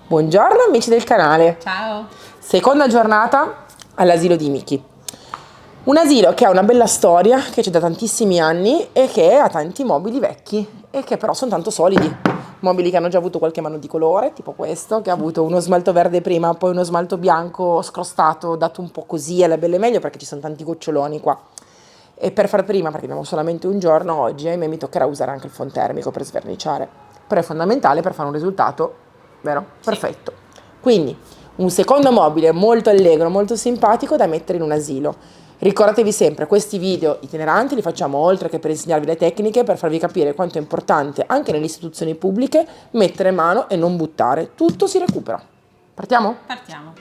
Buongiorno amici del canale. Ciao. Seconda giornata all'asilo di Miki. Un asilo che ha una bella storia, che c'è da tantissimi anni e che ha tanti mobili vecchi e che però sono tanto solidi. Mobili che hanno già avuto qualche mano di colore, tipo questo, che ha avuto uno smalto verde prima, poi uno smalto bianco scrostato, dato un po' così alle belle meglio perché ci sono tanti goccioloni qua. E per far prima, perché abbiamo solamente un giorno oggi, a me mi toccherà usare anche il fontermico per sverniciare. Però è fondamentale per fare un risultato, vero? Perfetto. Quindi un secondo mobile molto allegro, molto simpatico da mettere in un asilo. Ricordatevi sempre, questi video itineranti li facciamo oltre che per insegnarvi le tecniche, per farvi capire quanto è importante anche nelle istituzioni pubbliche mettere mano e non buttare. Tutto si recupera. Partiamo? Partiamo.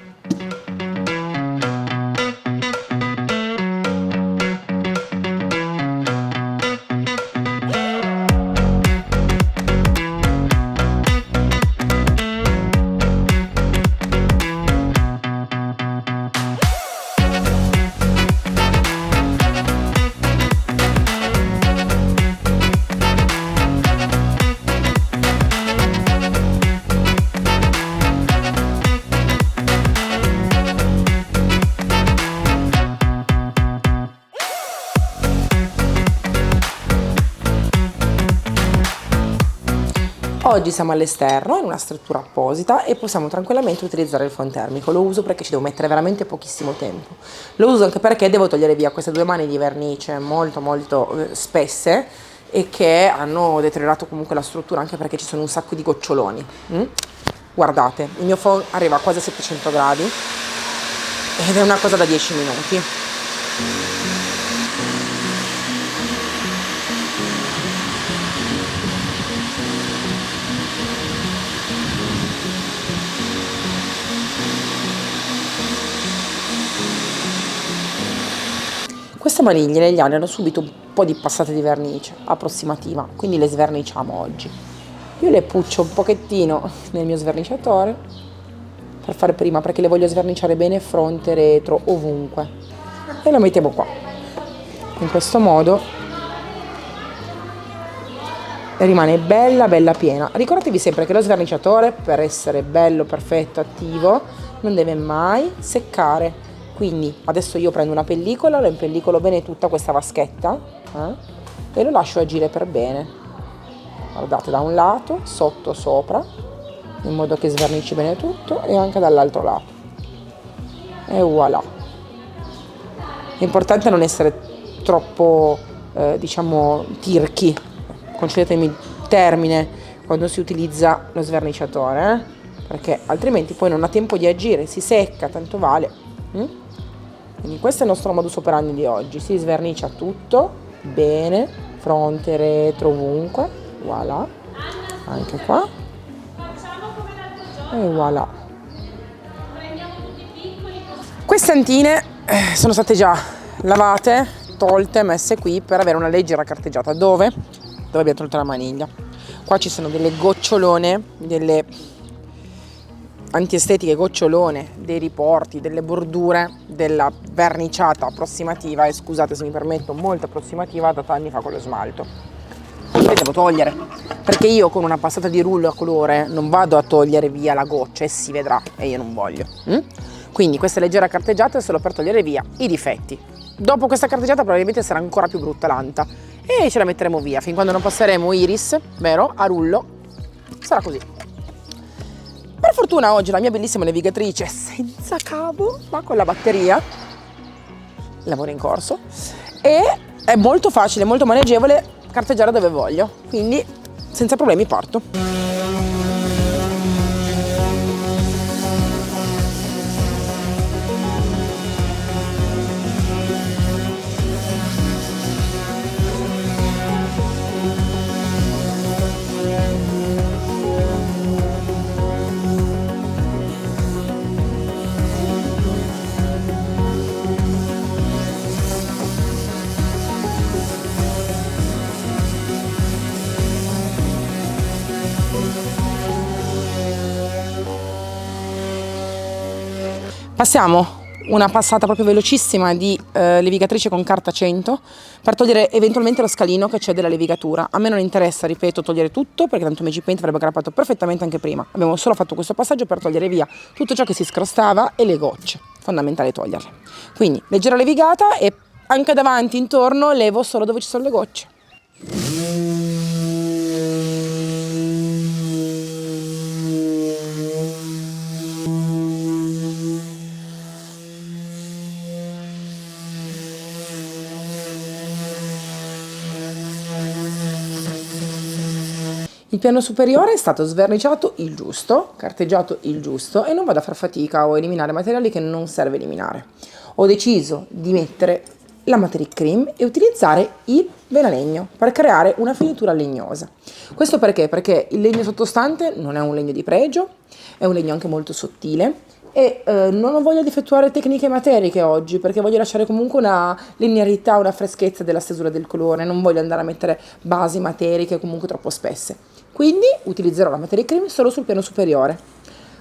Oggi siamo all'esterno, in una struttura apposita e possiamo tranquillamente utilizzare il fontermico. Lo uso perché ci devo mettere veramente pochissimo tempo. Lo uso anche perché devo togliere via queste 2 mani di vernice molto spesse e che hanno deteriorato comunque la struttura, anche perché ci sono un sacco di goccioloni. Guardate, il mio phon arriva a quasi a 700 gradi ed è una cosa da 10 minuti. Queste maniglie negli anni hanno subito un po' di passate di vernice approssimativa, quindi le sverniciamo oggi. Io le puccio un pochettino nel mio sverniciatore per fare prima, perché le voglio sverniciare bene fronte, retro, ovunque. E lo mettiamo qua. In questo modo rimane bella piena. Ricordatevi sempre che lo sverniciatore, per essere bello, perfetto, attivo, non deve mai seccare. Quindi adesso io prendo una pellicola, lo impellicolo bene tutta questa vaschetta e lo lascio agire per bene. Guardate, da un lato, sotto, sopra, in modo che svernicici bene tutto, e anche dall'altro lato. E voilà. È importante non essere troppo, tirchi, concedetemi il termine, quando si utilizza lo sverniciatore, perché altrimenti poi non ha tempo di agire, si secca, tanto vale. Quindi questo è il nostro modus operandi di oggi. Si svernicia tutto bene, fronte, retro, ovunque, voilà, anche qua, e voilà. Queste antine sono state già lavate, tolte, messe qui per avere una leggera carteggiata. Dove abbiamo tolto la maniglia. Qua ci sono delle gocciolone, delle antiestetiche gocciolone, dei riporti, delle bordure della verniciata approssimativa, e scusate se mi permetto, molto approssimativa, data anni fa con lo smalto. Le devo togliere, perché io con una passata di rullo a colore non vado a togliere via la goccia e si vedrà, e io non voglio. Quindi questa leggera carteggiata è solo per togliere via i difetti. Dopo questa carteggiata probabilmente sarà ancora più brutta l'anta e ce la metteremo via fin quando non passeremo iris, vero, a rullo. Sarà così. Per fortuna oggi la mia bellissima navigatrice senza cavo, ma con la batteria, lavoro in corso, e è molto facile, molto maneggevole carteggiare dove voglio, quindi senza problemi parto. Passiamo una passata proprio velocissima di levigatrice con carta 100 per togliere eventualmente lo scalino che c'è della levigatura. A me non interessa, ripeto, togliere tutto perché tanto Magic Paint avrebbe grappato perfettamente anche prima. Abbiamo solo fatto questo passaggio per togliere via tutto ciò che si scrostava e le gocce. Fondamentale toglierle. Quindi leggera levigata e anche davanti, intorno, levo solo dove ci sono le gocce. Il piano superiore è stato sverniciato il giusto, carteggiato il giusto e non vado a far fatica o eliminare materiali che non serve eliminare. Ho deciso di mettere la Materic Cream e utilizzare il venalegno per creare una finitura legnosa. Questo perché? Perché il legno sottostante non è un legno di pregio, è un legno anche molto sottile e non ho voglia di effettuare tecniche materiche oggi perché voglio lasciare comunque una linearità, una freschezza della stesura del colore, non voglio andare a mettere basi materiche comunque troppo spesse. Quindi utilizzerò la Materic Cream solo sul piano superiore.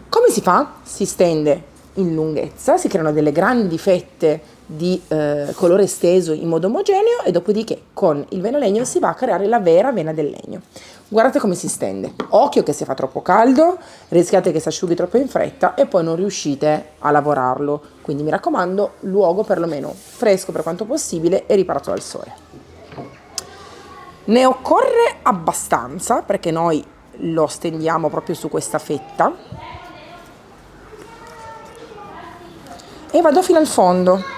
Come si fa? Si stende in lunghezza, si creano delle grandi fette di colore steso in modo omogeneo e dopodiché con il venalegno si va a creare la vera vena del legno. Guardate come si stende. Occhio che se fa troppo caldo, rischiate che si asciughi troppo in fretta e poi non riuscite a lavorarlo. Quindi mi raccomando, luogo perlomeno fresco per quanto possibile e riparato dal sole. Ne occorre abbastanza perché noi lo stendiamo proprio su questa fetta e vado fino al fondo.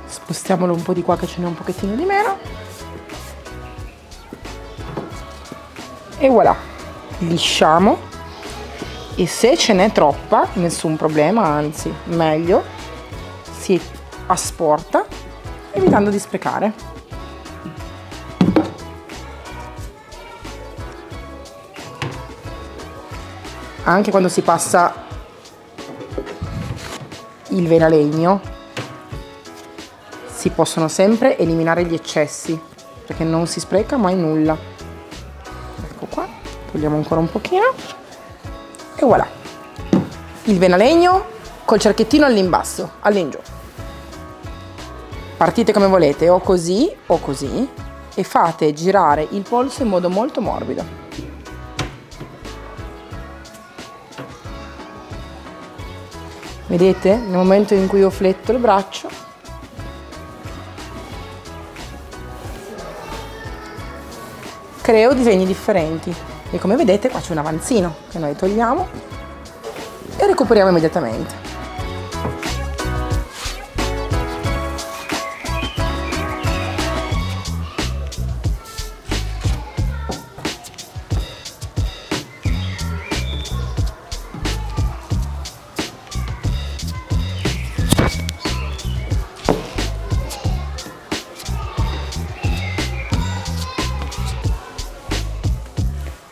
Spostiamolo un po' di qua che ce n'è un pochettino di meno e voilà, lisciamo e se ce n'è troppa nessun problema, anzi meglio, si asporta evitando di sprecare. Anche quando si passa il venalegno si possono sempre eliminare gli eccessi perché non si spreca mai nulla. Ecco qua, togliamo ancora un pochino e voilà, il venalegno col cerchettino all'imbasso, all'ingiù. Partite come volete, o così e fate girare il polso in modo molto morbido. Vedete? Nel momento in cui io fletto il braccio creo disegni differenti e come vedete qua c'è un avanzino che noi togliamo e recuperiamo immediatamente.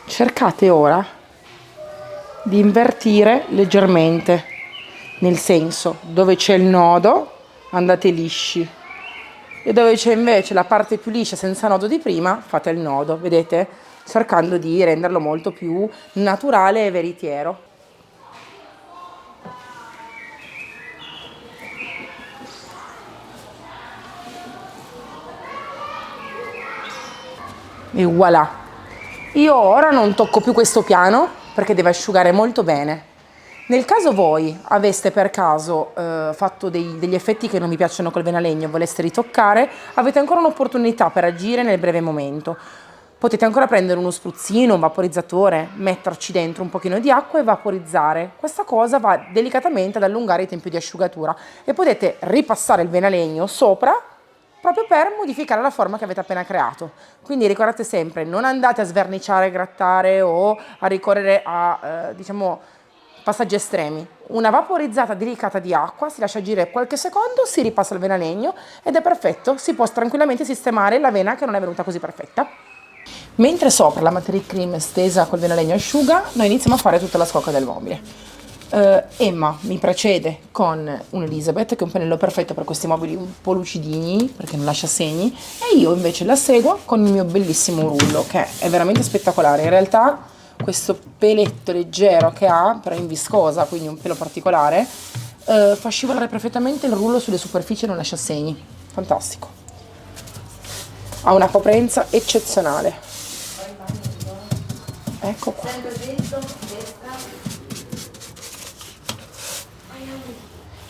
Cercate ora di invertire leggermente, nel senso dove c'è il nodo andate lisci e dove c'è invece la parte più liscia senza nodo di prima fate il nodo, vedete? Cercando di renderlo molto più naturale e veritiero. E voilà! Io ora non tocco più questo piano perché deve asciugare molto bene. Nel caso voi aveste per caso fatto degli effetti che non vi piacciono col venalegno e voleste ritoccare, avete ancora un'opportunità per agire nel breve momento. Potete ancora prendere uno spruzzino, un vaporizzatore, metterci dentro un pochino di acqua e vaporizzare. Questa cosa va delicatamente ad allungare i tempi di asciugatura e potete ripassare il venalegno sopra proprio per modificare la forma che avete appena creato. Quindi ricordate sempre, non andate a sverniciare, grattare o a ricorrere a, diciamo, passaggi estremi. Una vaporizzata delicata di acqua, si lascia agire qualche secondo, si ripassa il venalegno ed è perfetto. Si può tranquillamente sistemare la vena che non è venuta così perfetta. Mentre sopra la materia cream stesa col venalegno asciuga, noi iniziamo a fare tutta la scocca del mobile. Emma mi precede con un Elizabeth, che è un pennello perfetto per questi mobili un po' lucidini, perché non lascia segni, e io invece la seguo con il mio bellissimo rullo, che è veramente spettacolare. In realtà questo peletto leggero che ha, però in viscosa, quindi un pelo particolare, fa scivolare perfettamente il rullo sulle superfici e non lascia segni. Fantastico. Ha una coprenza eccezionale. Ecco qua.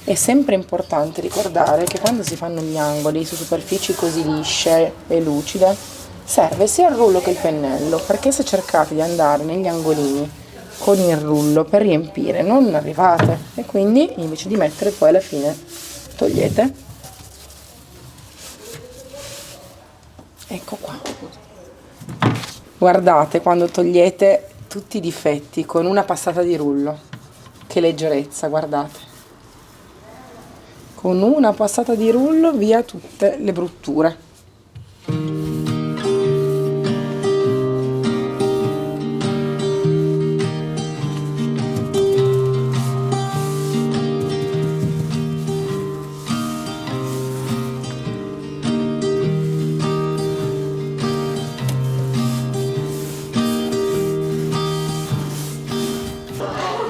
È sempre importante ricordare che quando si fanno gli angoli su superfici così lisce e lucide, serve sia il rullo che il pennello, perché se cercate di andare negli angolini con il rullo per riempire non arrivate, e quindi invece di mettere poi alla fine togliete. Ecco qua. Guardate quando togliete tutti i difetti con una passata di rullo, che leggerezza, guardate. Con una passata di rullo via tutte le brutture.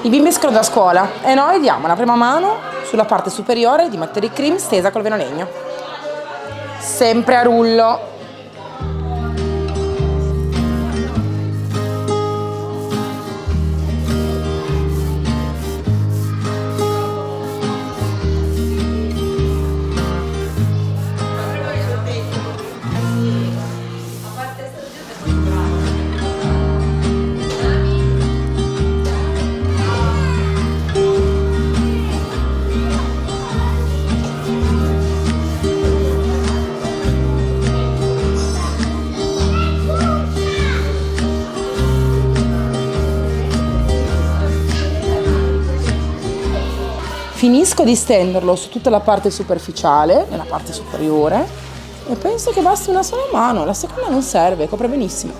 I bimbi escono da scuola e noi diamo la prima mano sulla parte superiore di materia cream stesa col venalegno. Sempre a rullo. Finisco di stenderlo su tutta la parte superficiale, nella parte superiore, e penso che basti una sola mano, la seconda non serve, copre benissimo.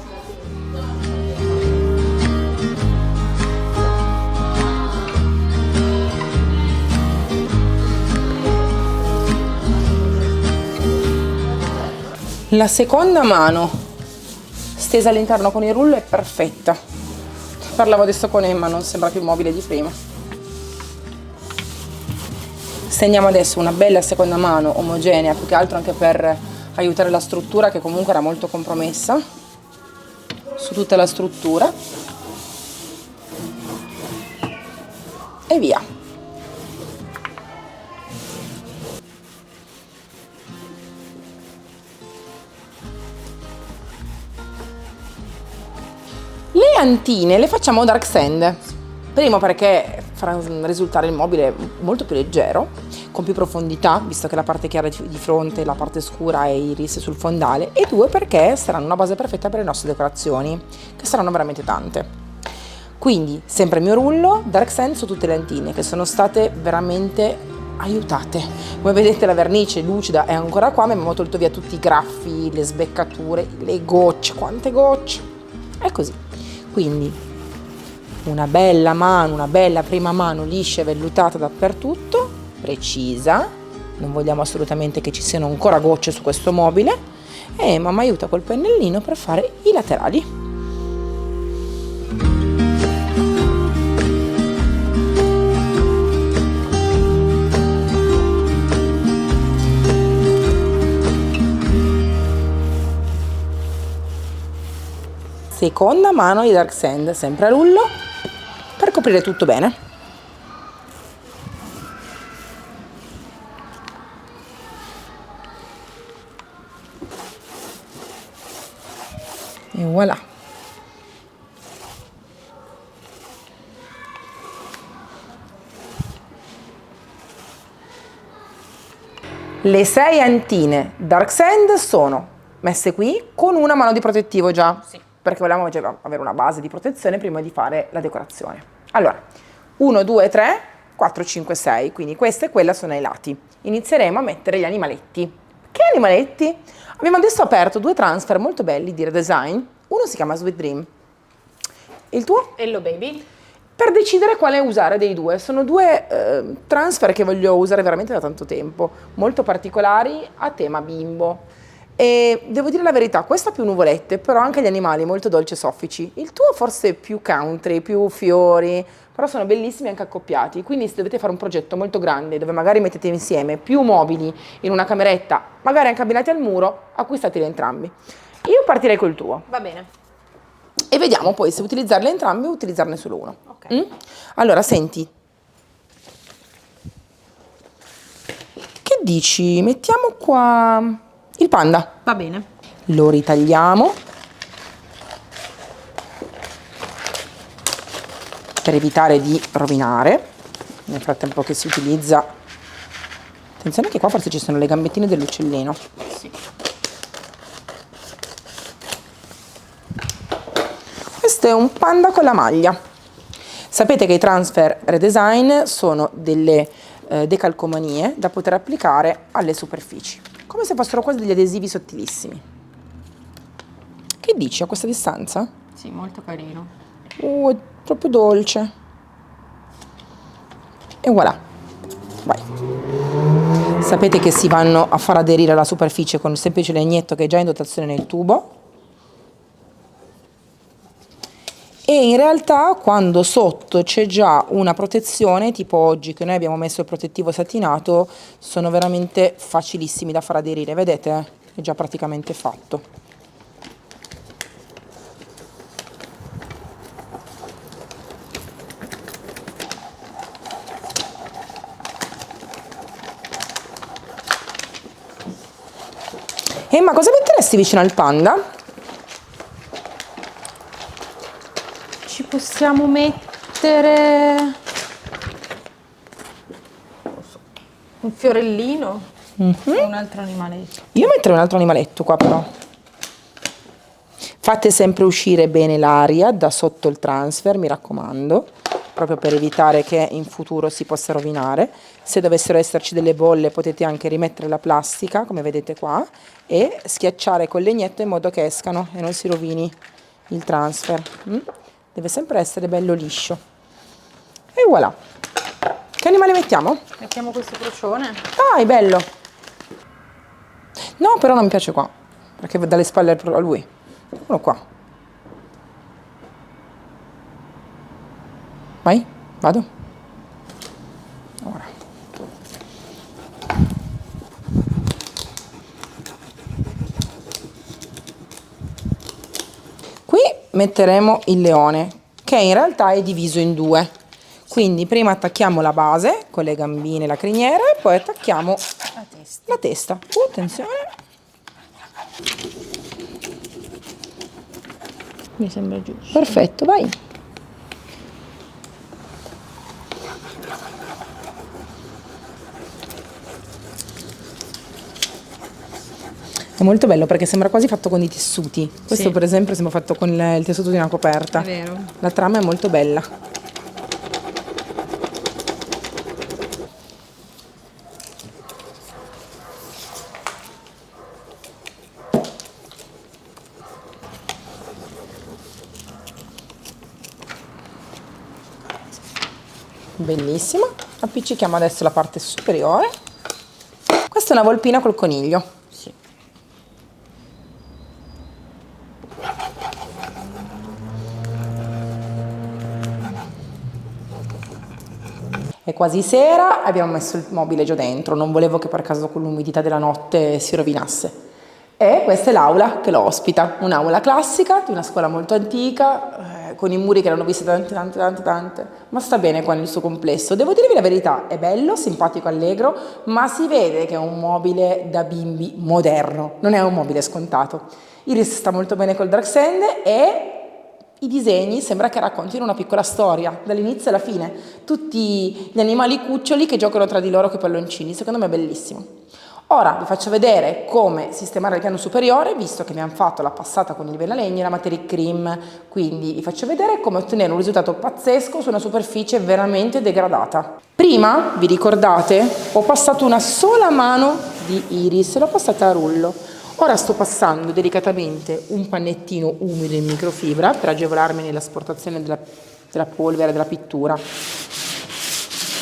La seconda mano stesa all'interno con il rullo è perfetta. Parlavo adesso con Emma, non sembra più mobile di prima. Stendiamo adesso una bella seconda mano omogenea, più che altro anche per aiutare la struttura che comunque era molto compromessa, su tutta la struttura e via. Le antine le facciamo dark sand. Primo perché farà risultare il mobile molto più leggero, con più profondità, visto che la parte chiara di fronte, la parte scura e iris sul fondale, e due perché saranno una base perfetta per le nostre decorazioni, che saranno veramente tante. Quindi sempre il mio rullo, dark sand su tutte le antine, che sono state veramente aiutate. Come vedete la vernice lucida è ancora qua, ma abbiamo tolto via tutti i graffi, le sbeccature, le gocce, quante gocce! È così. Quindi una bella mano, una bella prima mano liscia e vellutata dappertutto, precisa, non vogliamo assolutamente che ci siano ancora gocce su questo mobile, e mamma aiuta col pennellino per fare i laterali. Seconda mano di dark sand, sempre a rullo, per coprire tutto bene. E voilà. Le 6 antine Dark Sand sono messe qui con una mano di protettivo già, Sì. perché volevamo già avere una base di protezione prima di fare la decorazione. Allora, 1, 2, 3, 4, 5, 6, quindi questa e quella sono ai lati. Inizieremo a mettere gli animaletti. Che animaletti? Abbiamo adesso aperto 2 transfer molto belli di redesign, uno si chiama Sweet Dream. Il tuo? Hello baby. Per decidere quale usare dei due. Sono 2 transfer che voglio usare veramente da tanto tempo, molto particolari a tema bimbo. E devo dire la verità, questo ha più nuvolette, però anche gli animali molto dolci e soffici. Il tuo forse è più country, più fiori, però sono bellissimi anche accoppiati. Quindi se dovete fare un progetto molto grande, dove magari mettete insieme più mobili in una cameretta, magari anche abbinati al muro, acquistateli entrambi. Io partirei col tuo. Va bene. E vediamo poi se utilizzarli entrambi o utilizzarne solo uno. Ok. Allora, senti. Che dici? Mettiamo qua il panda. Va bene. Lo ritagliamo. Per evitare di rovinare. Nel frattempo che si utilizza. Attenzione che qua forse ci sono le gambettine dell'uccellino. Sì. Questo è un panda con la maglia. Sapete che i transfer redesign sono delle decalcomanie da poter applicare alle superfici, come se fossero quasi degli adesivi sottilissimi. Che dici a questa distanza? Sì, molto carino. È proprio dolce. E voilà. Vai. Sapete che si vanno a far aderire alla superficie con il semplice legnetto che è già in dotazione nel tubo. E in realtà quando sotto c'è già una protezione, tipo oggi che noi abbiamo messo il protettivo satinato, sono veramente facilissimi da far aderire, vedete? È già praticamente fatto. Ma cosa metteresti vicino al panda? Ci possiamo mettere un fiorellino o un altro animaletto. Io metterei un altro animaletto qua però. Fate sempre uscire bene l'aria da sotto il transfer, mi raccomando, proprio per evitare che in futuro si possa rovinare. Se dovessero esserci delle bolle potete anche rimettere la plastica, come vedete qua, e schiacciare col legnetto in modo che escano e non si rovini il transfer. Deve sempre essere bello liscio. E voilà. Che animale mettiamo? Mettiamo questo crocione. Dai, bello. No, però non mi piace qua, perché dalle spalle a lui. Eccolo qua. Vai, vado. Ora. Qui metteremo il leone, che in realtà è diviso in 2. Quindi prima attacchiamo la base con le gambine e la criniera e poi attacchiamo la testa. Attenzione. Mi sembra giusto. Perfetto, vai. È molto bello perché sembra quasi fatto con i tessuti. Questo Sì. per esempio sembra fatto con il tessuto di una coperta. È vero. La trama è molto bella. Bellissima. Appiccichiamo adesso la parte superiore. Questa è una volpina col coniglio. Sì. È quasi sera, abbiamo messo il mobile già dentro, non volevo che per caso con l'umidità della notte si rovinasse. E questa è l'aula che lo ospita, un'aula classica di una scuola molto antica, con i muri che l'hanno viste tante, ma sta bene qua nel suo complesso. Devo dirvi la verità, è bello, simpatico, allegro, ma si vede che è un mobile da bimbi moderno, non è un mobile scontato. Iris sta molto bene col Dark Sand e i disegni sembra che raccontino una piccola storia, dall'inizio alla fine. Tutti gli animali cuccioli che giocano tra di loro con i palloncini, secondo me è bellissimo. Ora vi faccio vedere come sistemare il piano superiore, visto che mi hanno fatto la passata con il Velalegno e la Materic Cream, quindi vi faccio vedere come ottenere un risultato pazzesco su una superficie veramente degradata. Prima, vi ricordate, ho passato una sola mano di iris, l'ho passata a rullo. Ora sto passando delicatamente un pannettino umido in microfibra per agevolarmi nell'asportazione della polvere, della pittura.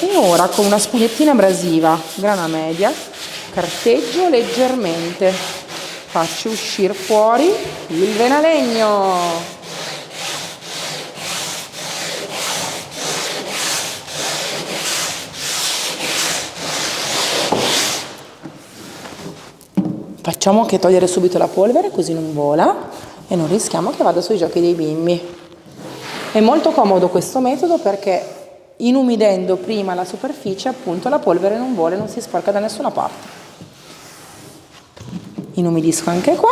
E ora con una spugnettina abrasiva, grana media, carteggio leggermente, faccio uscire fuori il Velalegno. Facciamo che togliere subito la polvere così non vola e non rischiamo che vada sui giochi dei bimbi. È molto comodo questo metodo perché inumidendo prima la superficie appunto la polvere non vola e non si sporca da nessuna parte. Inumidisco anche qua.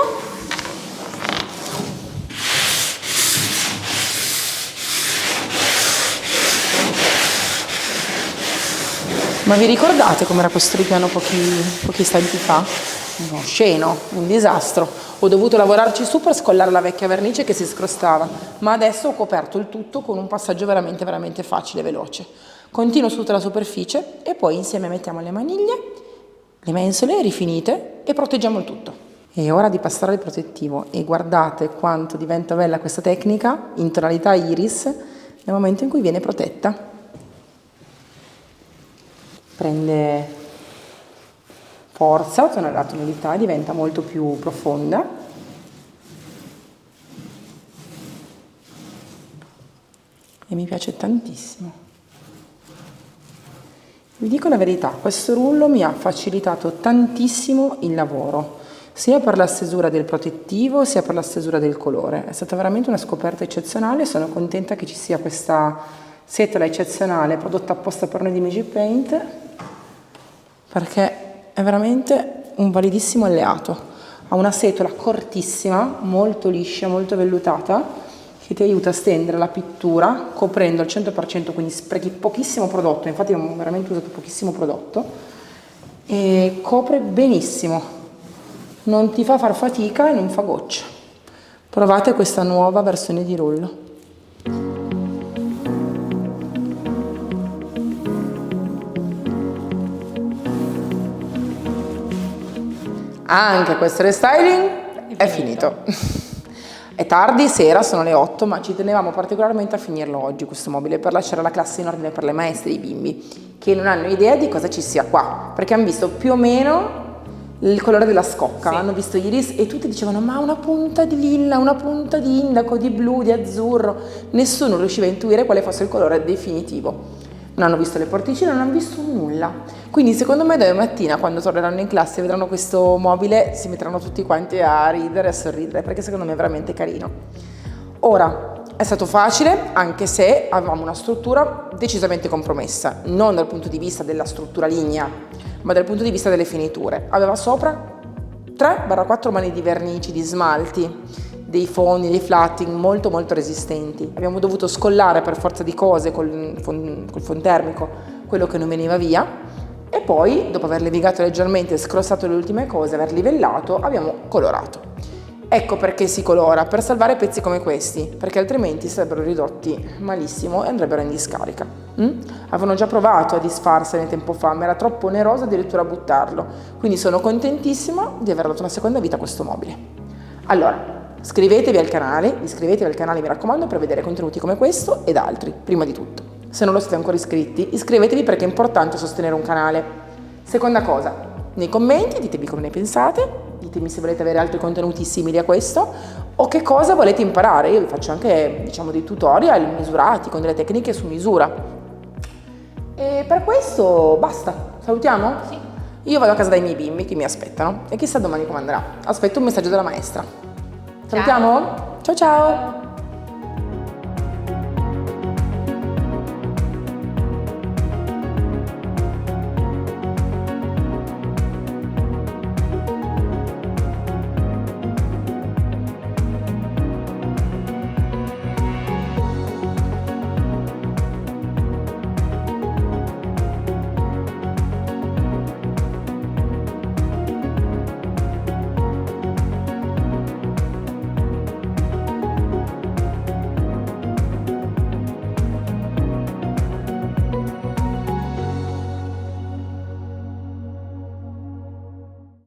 Ma vi ricordate com'era questo ripiano pochi istanti fa? Uno sceno, un disastro. Ho dovuto lavorarci su per scollare la vecchia vernice che si scrostava, ma adesso ho coperto il tutto con un passaggio veramente facile e veloce. Continuo su tutta la superficie e poi insieme mettiamo le maniglie, le mensole rifinite e proteggiamo il tutto. È ora di passare al protettivo e guardate quanto diventa bella questa tecnica in tonalità iris nel momento in cui viene protetta. Prende forza, la tonalità diventa molto più profonda. E mi piace tantissimo. Vi dico la verità, questo rullo mi ha facilitato tantissimo il lavoro, sia per la stesura del protettivo sia per la stesura del colore. È stata veramente una scoperta eccezionale, sono contenta che ci sia questa setola eccezionale prodotta apposta per noi di Magic Paint, perché è veramente un validissimo alleato. Ha una setola cortissima, molto liscia, molto vellutata, che ti aiuta a stendere la pittura coprendo al 100%, quindi sprechi pochissimo prodotto, infatti abbiamo veramente usato pochissimo prodotto, e copre benissimo, non ti fa far fatica e non fa goccia. Provate questa nuova versione di rullo. Anche questo restyling è finito. È tardi, sera, sono le 8, ma ci tenevamo particolarmente a finirlo oggi questo mobile per lasciare la classe in ordine per le maestre e i bimbi che non hanno idea di cosa ci sia qua, perché hanno visto più o meno il colore della scocca, sì. Hanno visto iris e tutti dicevano ma una punta di lilla, una punta di indaco, di blu, di azzurro, nessuno riusciva a intuire quale fosse il colore definitivo. Non hanno visto le porticine, non hanno visto nulla. Quindi secondo me domattina quando torneranno in classe e vedranno questo mobile si metteranno tutti quanti a ridere e a sorridere, perché secondo me è veramente carino. Ora, è stato facile anche se avevamo una struttura decisamente compromessa, non dal punto di vista della struttura lignea, ma dal punto di vista delle finiture. Aveva sopra 3-4 mani di vernici, di smalti, dei fondi, dei flatting molto resistenti. Abbiamo dovuto scollare per forza di cose col fontermico quello che non veniva via e poi, dopo aver levigato leggermente e scrossato le ultime cose, aver livellato, abbiamo colorato. Ecco perché si colora, per salvare pezzi come questi, perché altrimenti sarebbero ridotti malissimo e andrebbero in discarica. Avevano già provato a disfarsene tempo fa, ma era troppo oneroso addirittura buttarlo, quindi sono contentissima di aver dato una seconda vita a questo mobile. Allora, iscrivetevi al canale, mi raccomando, per vedere contenuti come questo ed altri, prima di tutto. Se non lo siete ancora iscritti, iscrivetevi perché è importante sostenere un canale. Seconda cosa, nei commenti ditemi come ne pensate, ditemi se volete avere altri contenuti simili a questo o che cosa volete imparare. Io vi faccio anche, dei tutorial misurati con delle tecniche su misura. E per questo basta, salutiamo? Sì. Io vado a casa dai miei bimbi che mi aspettano e chissà domani come andrà. Aspetto un messaggio della maestra. Salutiamo? Ciao ciao!